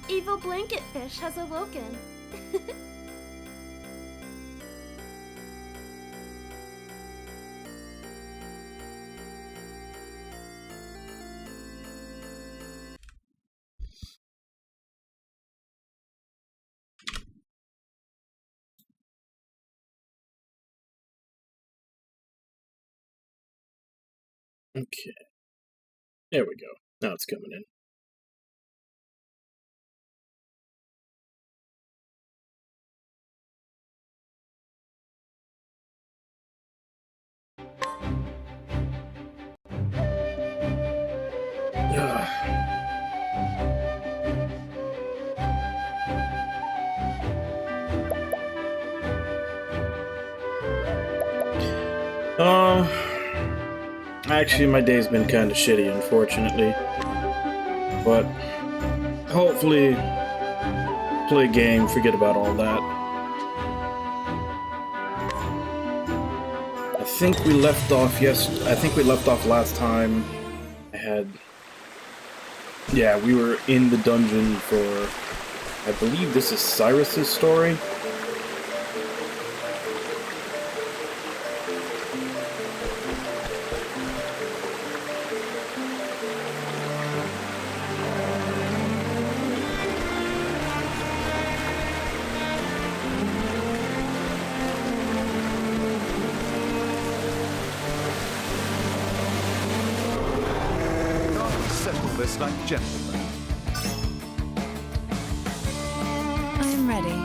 Evil blanket fish has awoken. Okay. There we go. Now it's coming in. Actually, my day's been kind of shitty, unfortunately. But hopefully, play a game, forget about all that. I think we left off last time. Yeah, we were in the dungeon for, I believe this is Cyrus's story. This like gentlemen. I'm ready.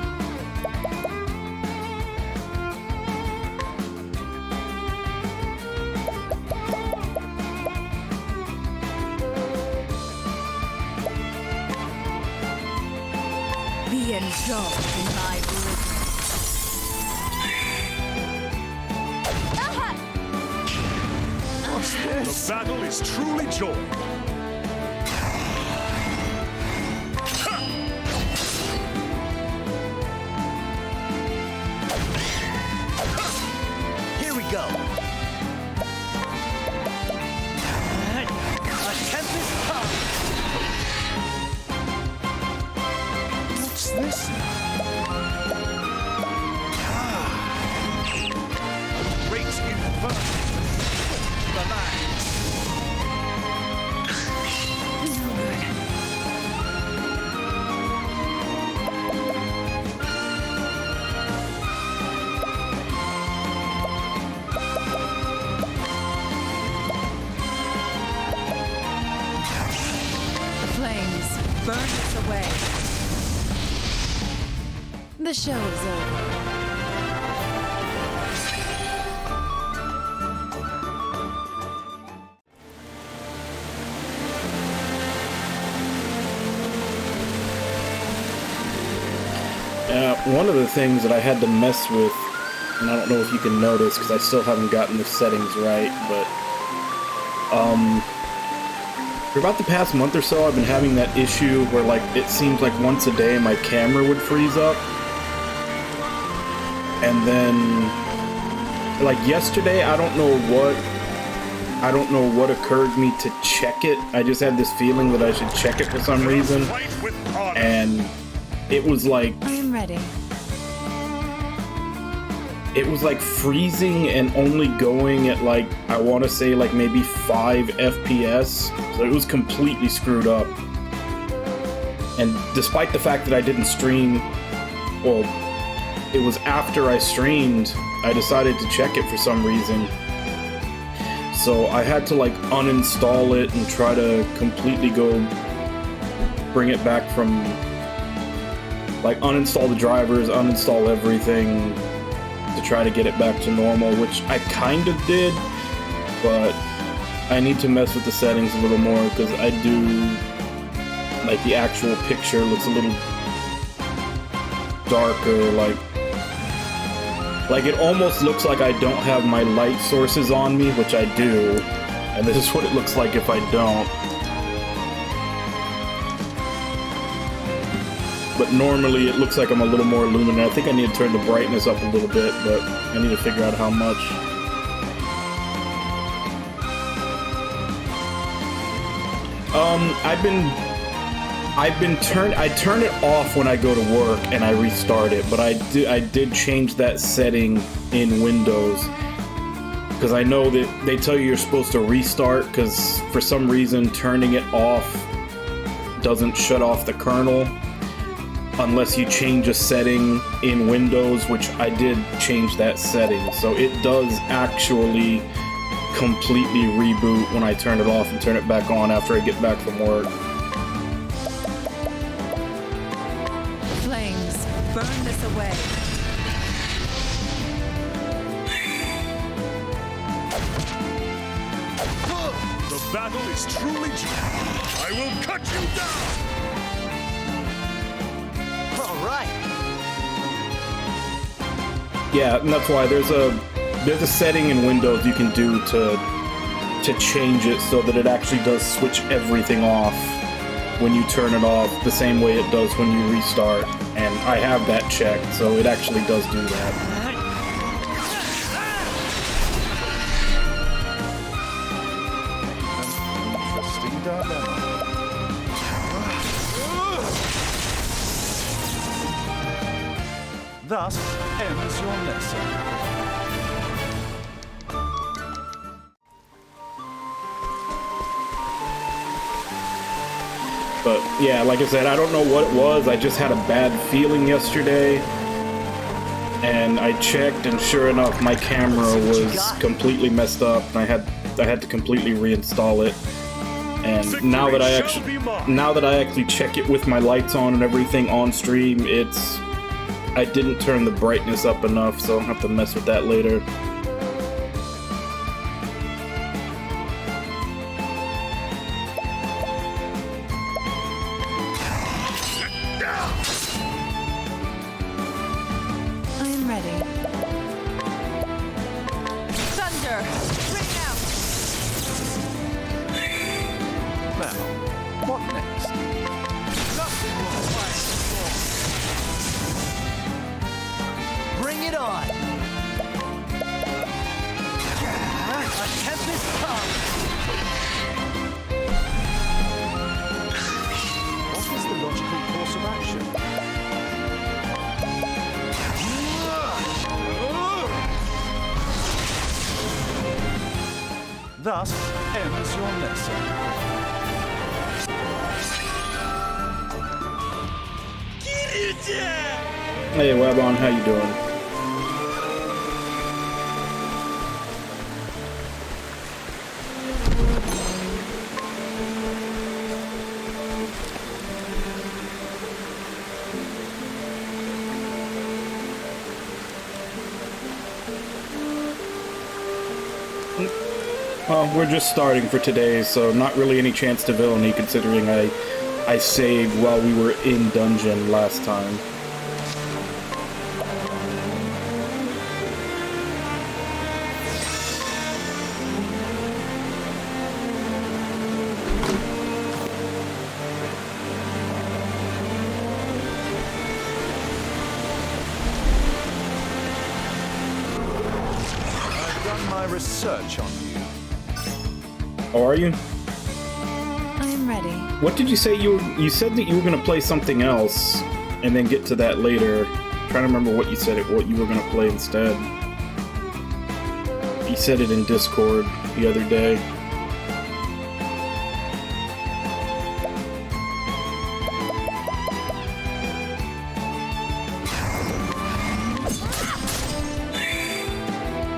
Be indulged in my What's this? The battle is truly joy. Go. A tempest comes. What's this? Great inferno. The land. burn us away. The show is over. One of the things that I had to mess with, and I don't know if you can notice because I still haven't gotten the settings right, but for about the past month or so I've been having that issue where like it seems like once a day my camera would freeze up, and then like yesterday I don't know what occurred me to check it. I just had this feeling that I should check it for some reason, and it was like I'm ready. It was like freezing and only going at like, I want to say like maybe 5 FPS. So it was completely screwed up. And despite the fact that I didn't stream, well, it was after I streamed, I decided to check it for some reason. So I had to like uninstall it and try to completely go bring it back from, like uninstall the drivers, uninstall everything, to try to get it back to normal, which I kind of did, but I need to mess with the settings a little more because I do, like the actual picture looks a little darker, like it almost looks like I don't have my light sources on me, which I do, and this is what it looks like if I don't. But normally it looks like I'm a little more luminous. I think I need to turn the brightness up a little bit, but I need to figure out how much. I turn it off when I go to work and I restart it, but I did change that setting in Windows because I know that they tell you you're supposed to restart because for some reason turning it off doesn't shut off the kernel unless you change a setting in Windows, which I did change that setting, so it does actually completely reboot when I turn it off and turn it back on after I get back from work. Flames, burn this away. The battle is truly I will cut you down! All right. Yeah, and that's why there's a setting in Windows you can do to change it so that it actually does switch everything off when you turn it off the same way it does when you restart. And I have that checked, so it actually does do that. Interesting dilemma. Thus ends your lesson. But yeah, like I said, I don't know what it was. I just had a bad feeling yesterday. And I checked, and sure enough, my camera was completely messed up, and I had to completely reinstall it. And now that I actually check it with my lights on and everything on stream, I didn't turn the brightness up enough, so I'll have to mess with that later. I am ready. Thunder, ring out. Now, what next? Nothing will fight Bring it on. A tempest comes. What is the logical course of action? Thus ends your lesson. Hey, Webon, how you doing? Well, we're just starting for today, so not really any chance to villainy considering I saved while we were in dungeon last time. I've done my research on you. Oh, are you? I am ready. What did you say? You said that you were gonna play something else, and then get to that later. I'm trying to remember what you said. What you were gonna play instead? You said it in Discord the other day.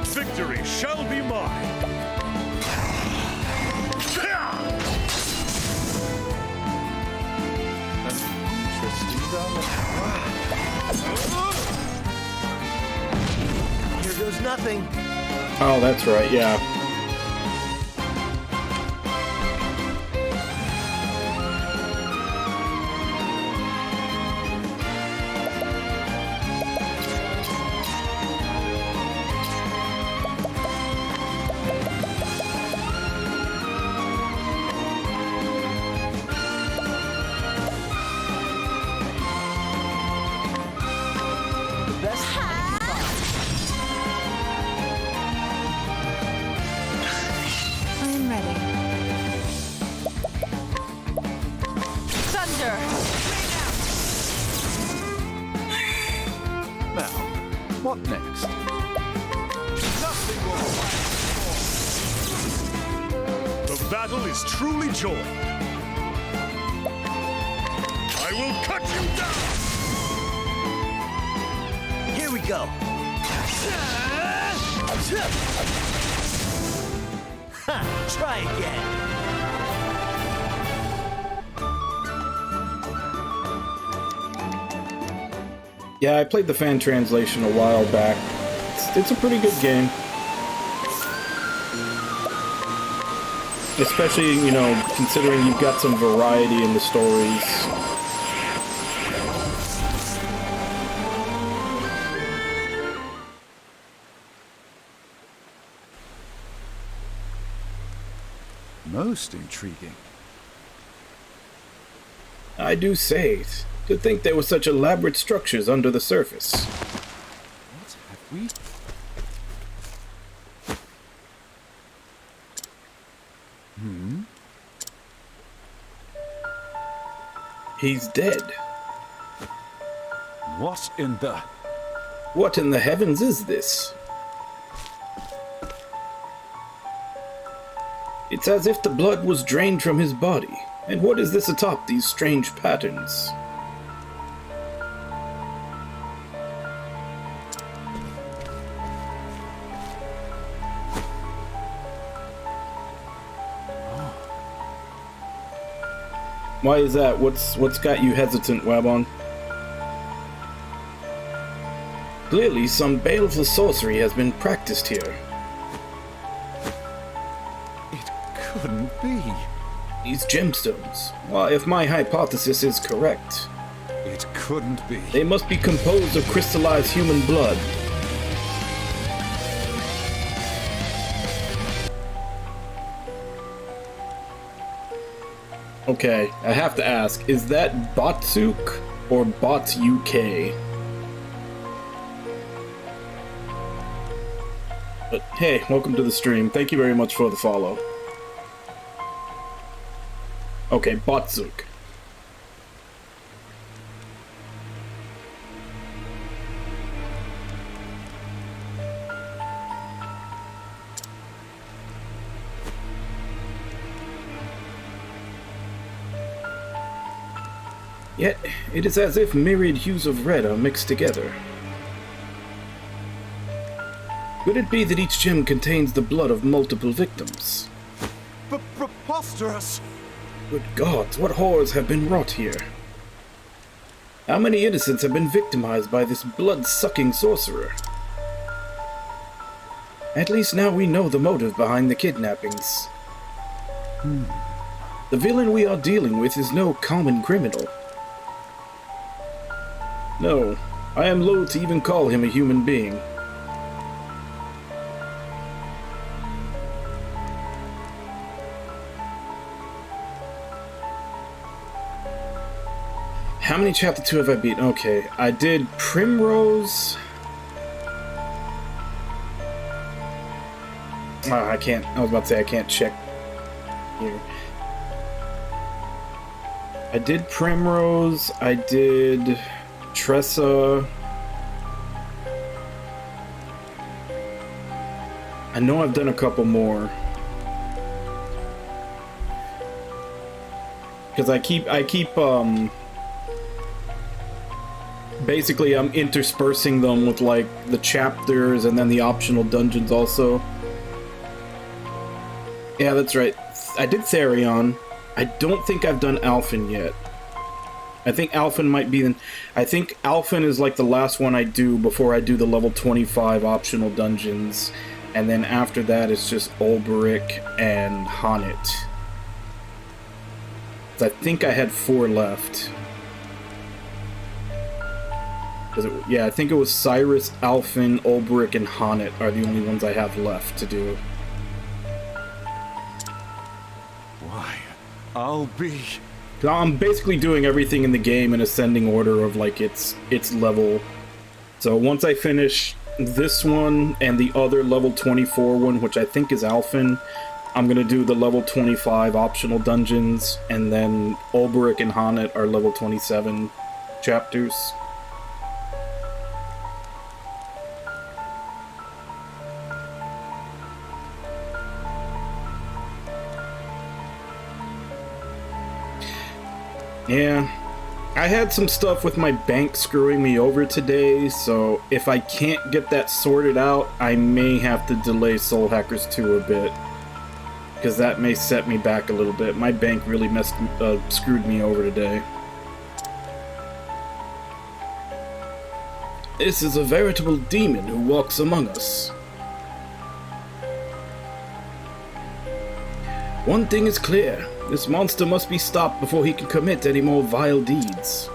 Victory shall be mine. Here goes nothing. Oh, that's right. Yeah. The best. battle is truly joy. I will cut you down! Here we go. Ha! Try again. Yeah, I played the fan translation a while back. It's a pretty good game. Especially, you know, considering you've got some variety in the stories. Most intriguing. I do say it. To think there were such elaborate structures under the surface. What have we? He's dead. What in the... What in the heavens is this? It's as if the blood was drained from his body. And what is this atop these strange patterns? Why is that? What's got you hesitant, Wabon? Clearly, some baleful sorcery has been practiced here. It couldn't be. These gemstones, well, if my hypothesis is correct, It couldn't be. they must be composed of crystallized human blood. Okay, I have to ask, is that Botsuk or Bots UK? But hey, welcome to the stream. Thank you very much for the follow. Okay, Botsuk. Yet, it is as if myriad hues of red are mixed together. Could it be that each gem contains the blood of multiple victims? Preposterous! Good gods, what horrors have been wrought here? How many innocents have been victimized by this blood-sucking sorcerer? At least now we know the motive behind the kidnappings. The villain we are dealing with is no common criminal. No, I am loath to even call him a human being. How many chapter 2 have I beat? Okay, I did Primrose. I can't, I was about to say I can't check here. I did Primrose, I did Tressa. I know I've done a couple more. Because I keep, basically I'm interspersing them with like the chapters and then the optional dungeons also. Yeah, that's right. I did Therion. I don't think I've done Alphen yet. I think Alphen might be I think Alphen is like the last one I do before I do the level 25 optional dungeons. And then after that it's just Ulbrich and Honnet. I think I had 4 left. Yeah, I think it was Cyrus, Alphen, Ulbrich, and Honnet are the only ones I have left to do. Why, I'll be... I'm basically doing everything in the game in ascending order of like its level. So once I finish this one and the other level 24 one, which I think is Alphen, I'm gonna do the level 25 optional dungeons, and then Ulbrich and Honnet are level 27 chapters. Yeah. I had some stuff with my bank screwing me over today, so if I can't get that sorted out, I may have to delay Soul Hackers 2 a bit. Because that may set me back a little bit. My bank really screwed me over today. This is a veritable demon who walks among us. One thing is clear. This monster must be stopped before he can commit any more vile deeds.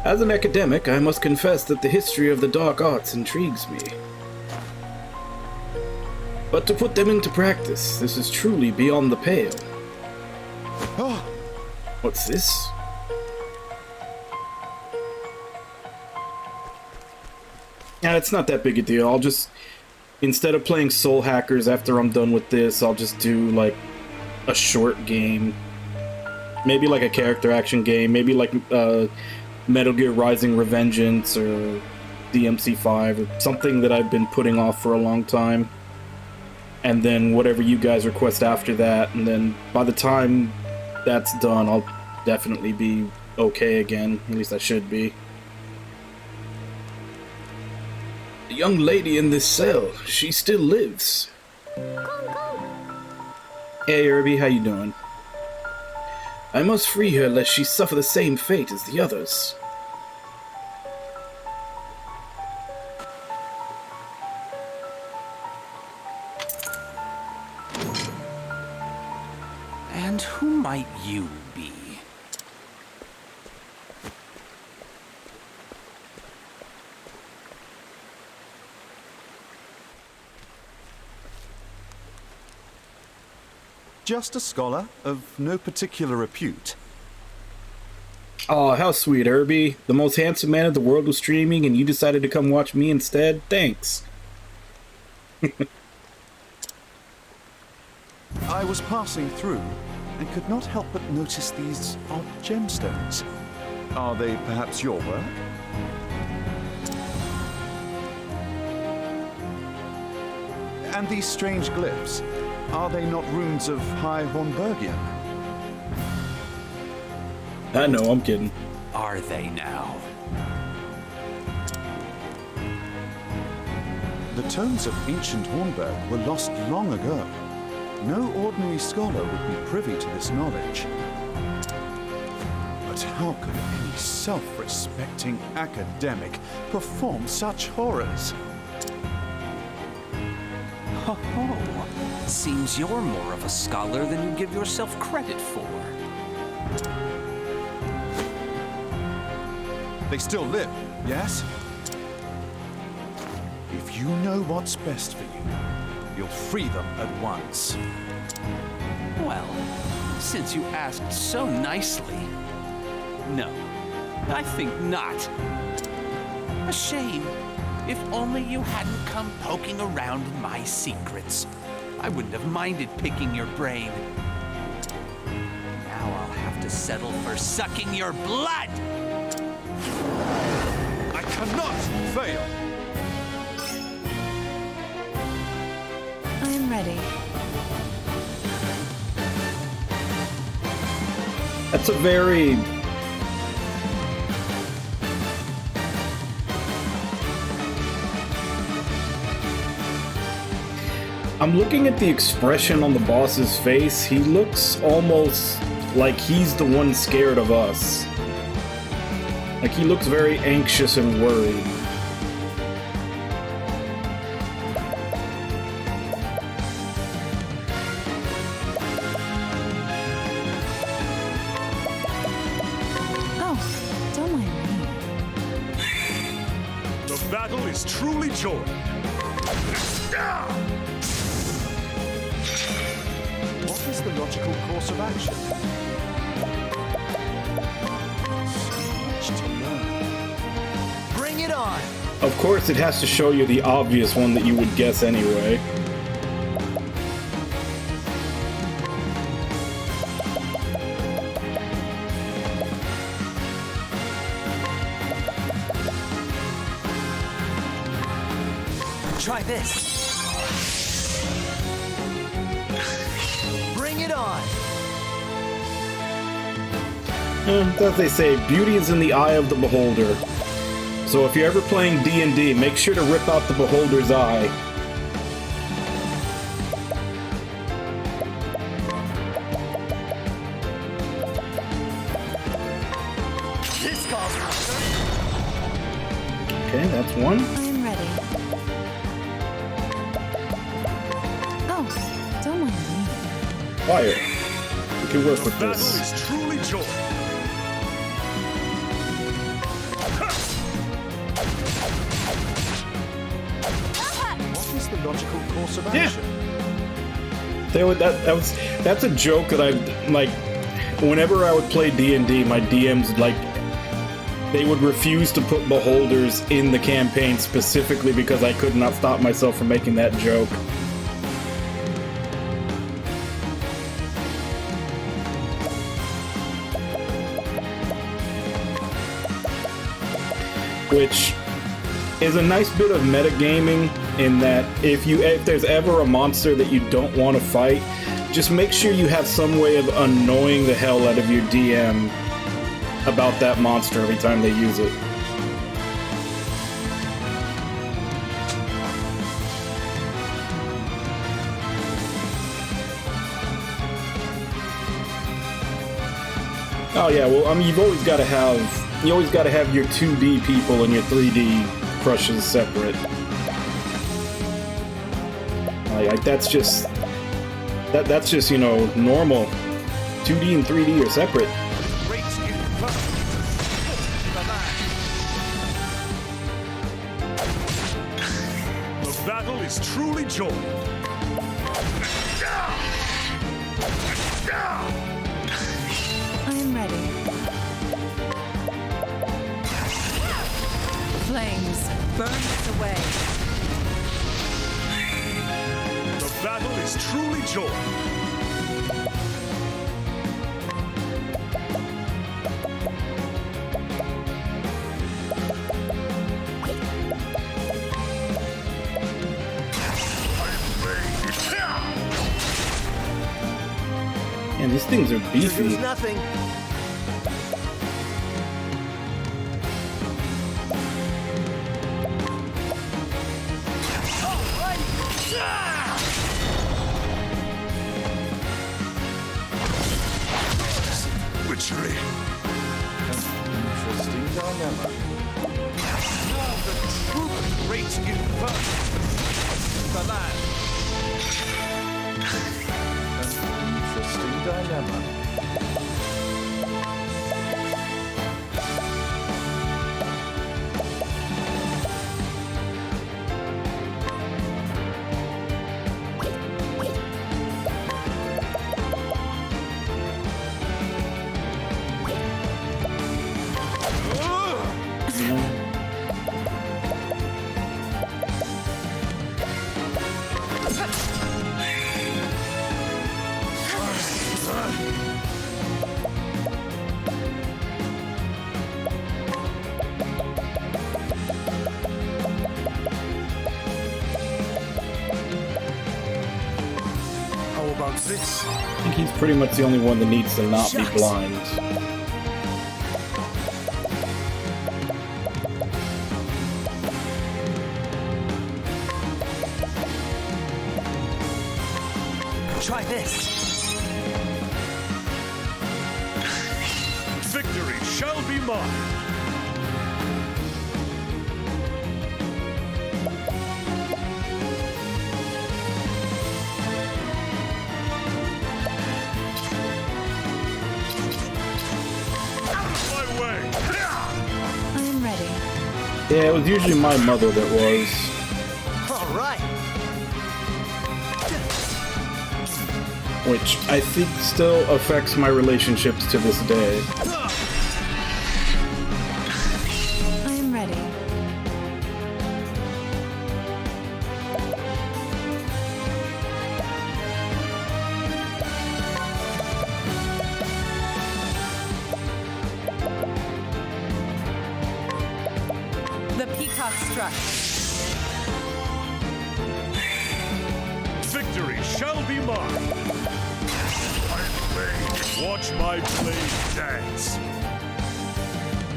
As an academic, I must confess that the history of the dark arts intrigues me. But to put them into practice, this is truly beyond the pale. Oh, what's this? Yeah, it's not that big a deal. I'll just, instead of playing Soul Hackers after I'm done with this, I'll just do like a short game. Maybe like a character action game. Maybe like Metal Gear Rising Revengeance or DMC5 or something that I've been putting off for a long time. And then whatever you guys request after that. And then by the time that's done, I'll definitely be okay again. At least I should be. The young lady in this cell, she still lives. Hey Irby, how you doing? I must free her lest she suffer the same fate as the others. And who might you be? Just a scholar, of no particular repute. Aw, how sweet, Irby. The most handsome man in the world was streaming and you decided to come watch me instead? Thanks. I was passing through and could not help but notice these odd gemstones. Are they perhaps your work? And these strange glyphs, are they not runes of High Hornburgian? I know, I'm kidding. Are they now? The tomes of ancient Hornburg were lost long ago. No ordinary scholar would be privy to this knowledge. But how could any self-respecting academic perform such horrors? Ho ho! Seems you're more of a scholar than you give yourself credit for. They still live, yes? If you know what's best for you, you'll free them at once. Well, since you asked so nicely, no, I think not. A shame. If only you hadn't come poking around in my secrets. I wouldn't have minded picking your brain. Now I'll have to settle for sucking your blood! I cannot fail! I am ready. That's a very... I'm looking at the expression on the boss's face. He looks almost like he's the one scared of us. Like he looks very anxious and worried. Oh, don't mind me. The battle is truly joined. What is the logical course of action? So much to learn. Bring it on! Of course, it has to show you the obvious one that you would guess anyway. Try this. Bring it on! As they say, beauty is in the eye of the beholder. So if you're ever playing D&D, make sure to rip out the beholder's eye. This calls for Okay, that's one. I'm ready. Oh, don't mind me. Quiet. We can work The with battle this. is truly joy. What is the logical course of Yeah. action? That's a joke that I've, like, whenever I would play D&D, my DMs, like, they would refuse to put beholders in the campaign specifically because I could not stop myself from making that joke. Which is a nice bit of metagaming in that if there's ever a monster that you don't want to fight, just make sure you have some way of annoying the hell out of your DM about that monster every time they use it. Oh yeah, well, I mean, you always got to have your 2D people and your 3D crushes separate. Like that's just you know, normal. 2D and 3D are separate. Rates you first. The battle is truly joy. I'm ready. Flames, burn this away. The battle is truly joy. Man, these things are beefy. nothing. Witchery. Interesting dilemma. Now the truth rates you first. The land. Interesting dilemma. How about this? I think he's pretty much the only one that needs to not be blind. Try this. Victory shall be mine. Out of my way! I'm ready. Yeah, it was usually my mother that was. All right. Which I think still affects my relationships to this day. I'm ready. The peacock struck. Victory shall be mine. blade. Watch my blade dance.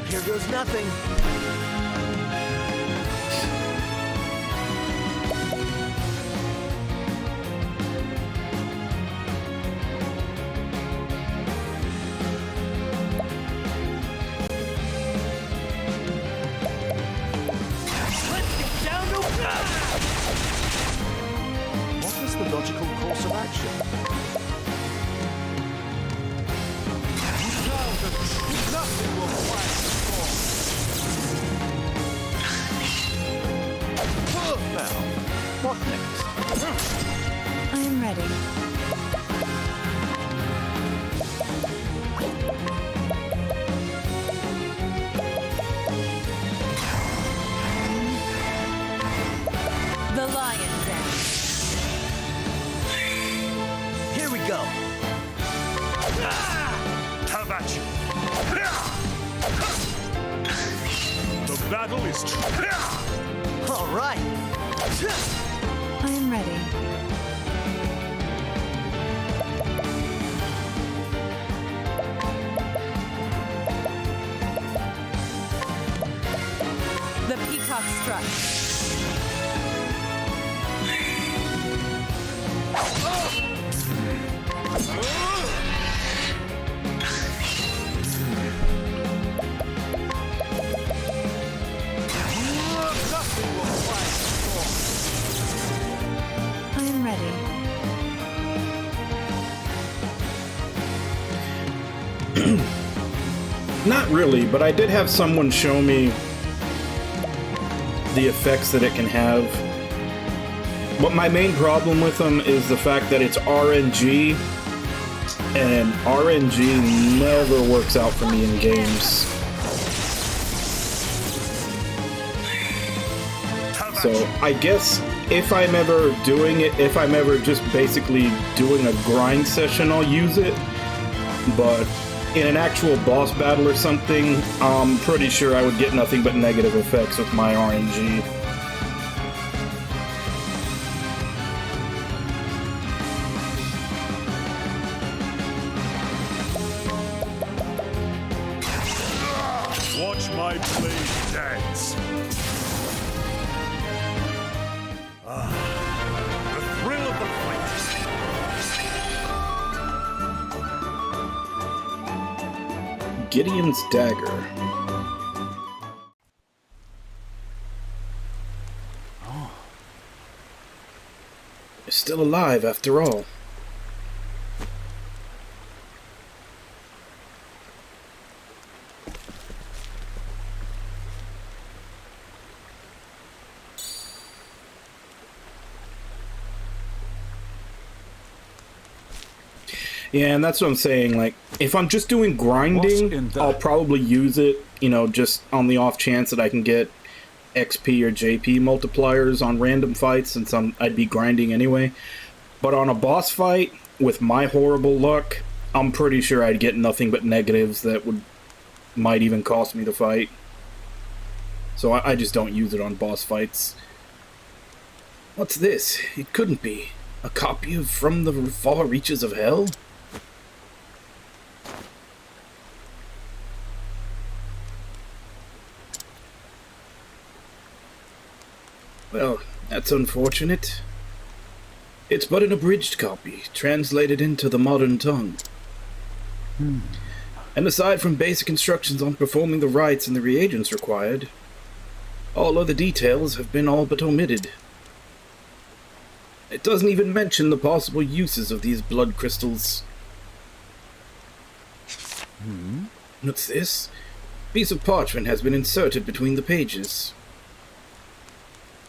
Here goes nothing. Let's get down to What is the logical course of action? nothing will last Now, what next? I am ready. The lion dance. Here we go. How about you? The battle is true. All right. I am ready. The peacock strut. Nothing will last I am ready. Not really, but I did have someone show me the effects that it can have. But my main problem with them is the fact that it's RNG, and RNG never works out for me in games. So I guess if I'm ever doing it, if I'm ever just basically doing a grind session, I'll use it. But in an actual boss battle or something, I'm pretty sure I would get nothing but negative effects with my RNG. Watch my blade dance. The thrill of the fight. Gideon's dagger. You're still alive after all. Yeah, and that's what I'm saying. Like, if I'm just doing What's in grinding, that? I'll probably use it, you know, just on the off chance that I can get XP or JP multipliers on random fights, since I'd be grinding anyway. But on a boss fight, with my horrible luck, I'm pretty sure I'd get nothing but negatives that might even cost me the fight. So I just don't use it on boss fights. What's this? It couldn't be. A copy of From the Far Reaches of Hell? Well, that's unfortunate. It's but an abridged copy, translated into the modern tongue. And aside from basic instructions on performing the rites and the reagents required, all other details have been all but omitted. It doesn't even mention the possible uses of these blood crystals. What's this? A piece of parchment has been inserted between the pages.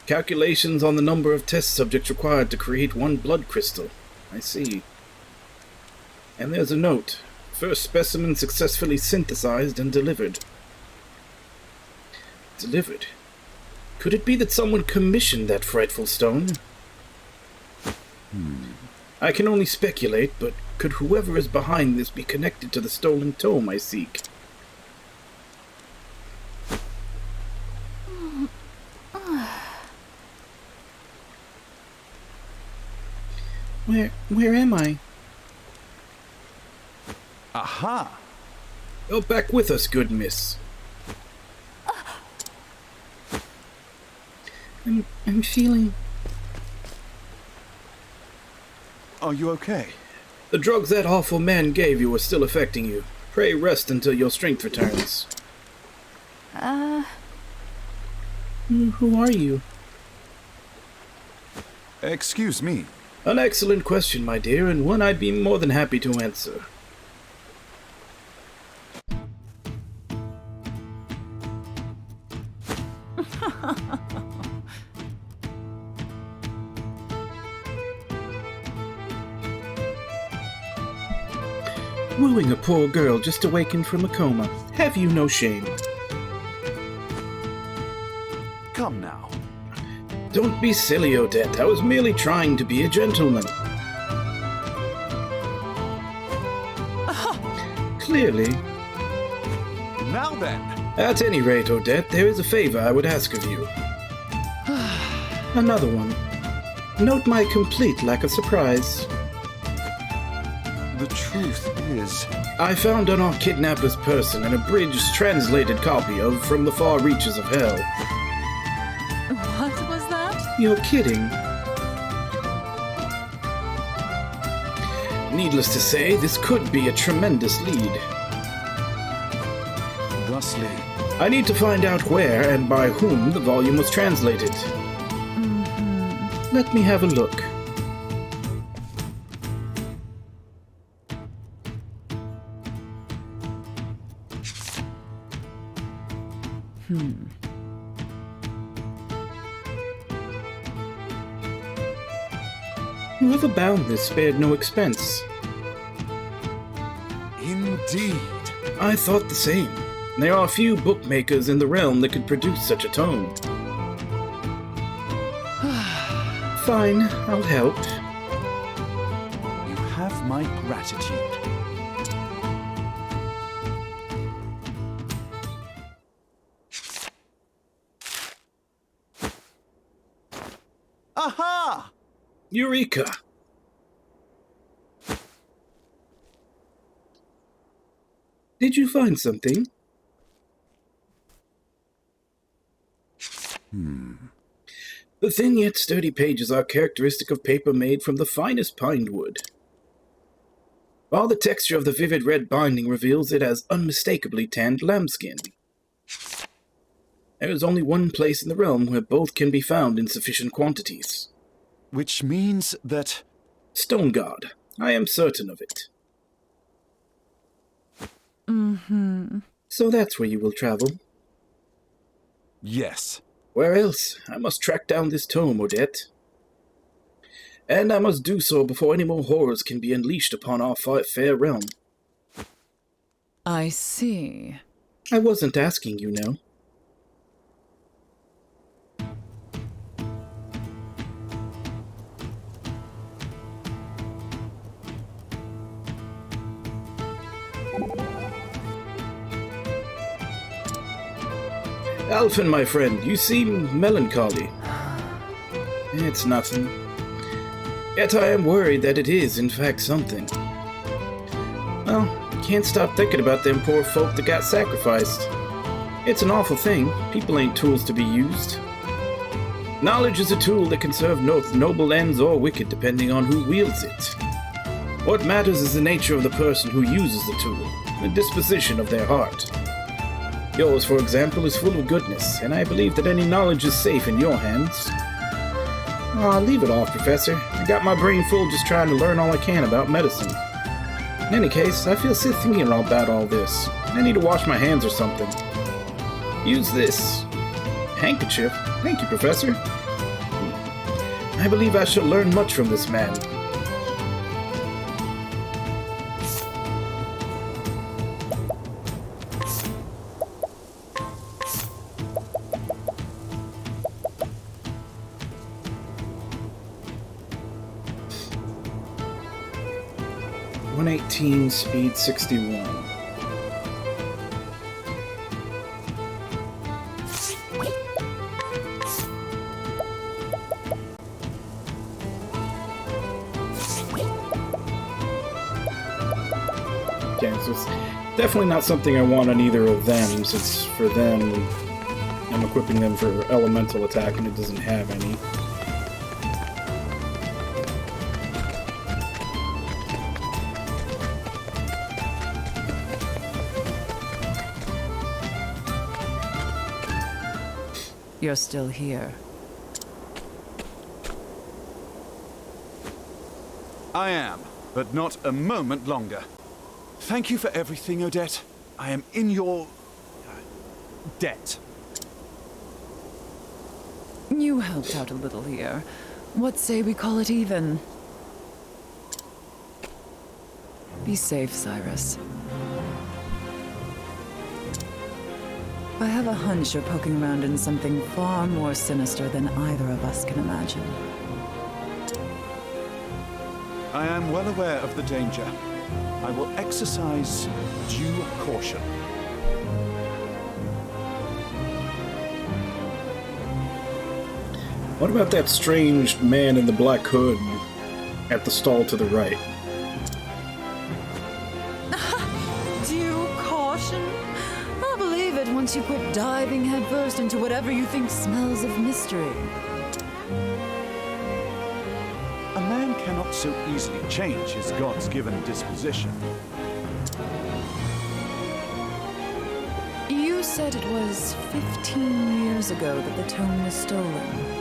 Calculations on the number of test subjects required to create one blood crystal. I see. And there's a note. First specimen successfully synthesized and delivered. Delivered? Could it be that someone commissioned that frightful stone? I can only speculate, but could whoever is behind this be connected to the stolen tome I seek? Where am I? Aha! Go back with us, good miss. I'm feeling... Are you okay? The drugs that awful man gave you are still affecting you. Pray rest until your strength returns. Who are you? Excuse me. An excellent question, my dear, and one I'd be more than happy to answer. Wooing a poor girl just awakened from a coma. Have you no shame? Come now. Don't be silly, Odette. I was merely trying to be a gentleman. Clearly. Now then. At any rate, Odette, there is a favor I would ask of you. Another one. Note my complete lack of surprise. The truth is... I found on our kidnapper's person an abridged, translated copy of From the Far Reaches of Hell. What was that? You're kidding. Needless to say, this could be a tremendous lead. Thusly... I need to find out where and by whom the volume was translated. Let me have a look. Whoever bound this spared no expense. Indeed. I thought the same. There are few bookmakers in the realm that could produce such a tome. Fine, I'll help. You have my gratitude. Aha! Eureka! Did you find something? The thin yet sturdy pages are characteristic of paper made from the finest pine wood. While the texture of the vivid red binding reveals it as unmistakably tanned lambskin. There is only one place in the realm where both can be found in sufficient quantities. Which means that... Stone God. I am certain of it. So that's where you will travel. Yes. Where else? I must track down this tome, Odette. And I must do so before any more horrors can be unleashed upon our fair realm. I see. I wasn't asking, you know. Alphen, my friend, you seem melancholy. It's nothing. Yet I am worried that it is, in fact, something. Well, can't stop thinking about them poor folk that got sacrificed. It's an awful thing. People ain't tools to be used. Knowledge is a tool that can serve noble ends or wicked, depending on who wields it. What matters is the nature of the person who uses the tool, the disposition of their heart. Yours, for example, is full of goodness, and I believe that any knowledge is safe in your hands. Aw, leave it off, Professor. I got my brain full just trying to learn all I can about medicine. In any case, I feel sick thinking about all this. I need to wash my hands or something. Use this handkerchief. Thank you, Professor. I believe I shall learn much from this man. Speed 61. Okay, so it's definitely not something I want on either of them, since for them, I'm equipping them for elemental attack and it doesn't have any. You're still here. I am, but not a moment longer. Thank you for everything, Odette. I am in your... debt. You helped out a little here. What say we call it even? Be safe, Cyrus. I have a hunch you're poking around in something far more sinister than either of us can imagine. I am well aware of the danger. I will exercise due caution. What about that strange man in the black hood at the stall to the right? Due caution? I'll believe it once you quit diving headfirst into whatever you think smells of mystery. A man cannot so easily change his God's-given disposition. You said it was 15 years ago that the tome was stolen.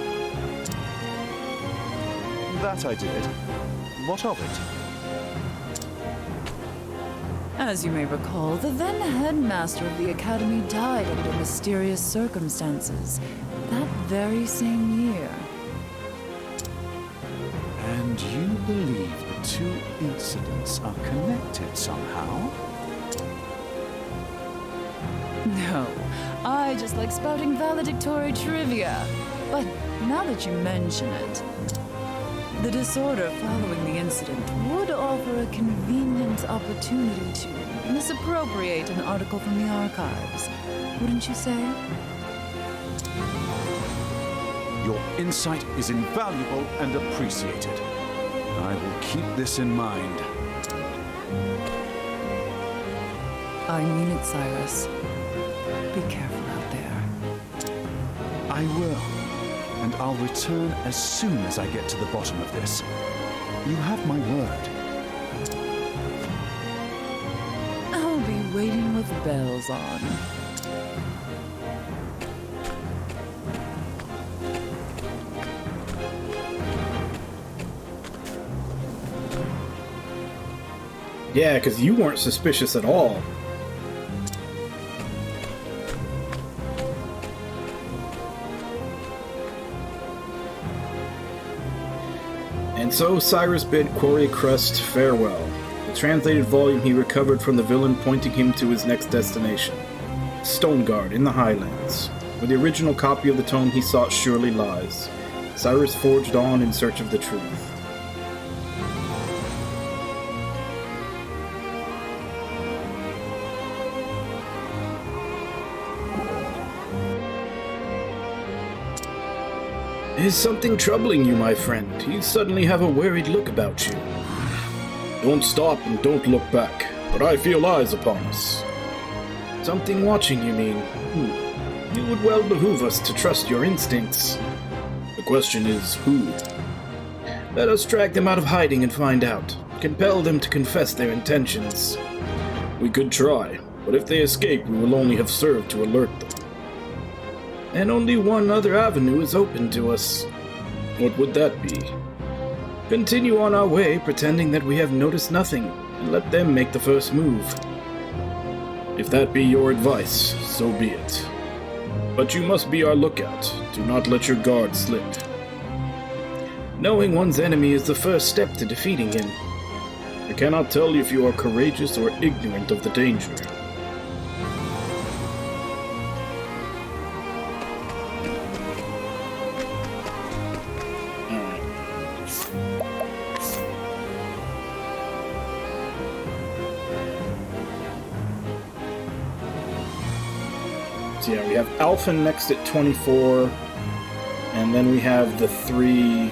That I did. What of it? As you may recall, the then headmaster of the academy died under mysterious circumstances that very same year. And you believe the two incidents are connected somehow? No, I just like spouting valedictory trivia. But now that you mention it, the disorder following the incident would offer a convenient opportunity to misappropriate an article from the archives, wouldn't you say? Your insight is invaluable and appreciated. I will keep this in mind. I mean it, Cyrus. Be careful out there. I will. And I'll return as soon as I get to the bottom of this. You have my word. I'll be waiting with bells on. Yeah, because you weren't suspicious at all. And so Cyrus bid Quarry Crest farewell, the translated volume he recovered from the villain pointing him to his next destination, Stoneguard in the Highlands, where the original copy of the tome he sought surely lies. Cyrus forged on in search of the truth. Is something troubling you, my friend? You suddenly have a worried look about you. Don't stop and don't look back, but I feel eyes upon us. Something watching, you mean? It would well behoove us to trust your instincts. The question is, who? Let us drag them out of hiding and find out. Compel them to confess their intentions. We could try, but if they escape, we will only have served to alert them. And only one other avenue is open to us. What would that be? Continue on our way, pretending that we have noticed nothing, and let them make the first move. If that be your advice, so be it. But you must be our lookout. Do not let your guard slip. Knowing one's enemy is the first step to defeating him. I cannot tell if you are courageous or ignorant of the danger. Yeah, we have Alphen next at 24, and then we have the three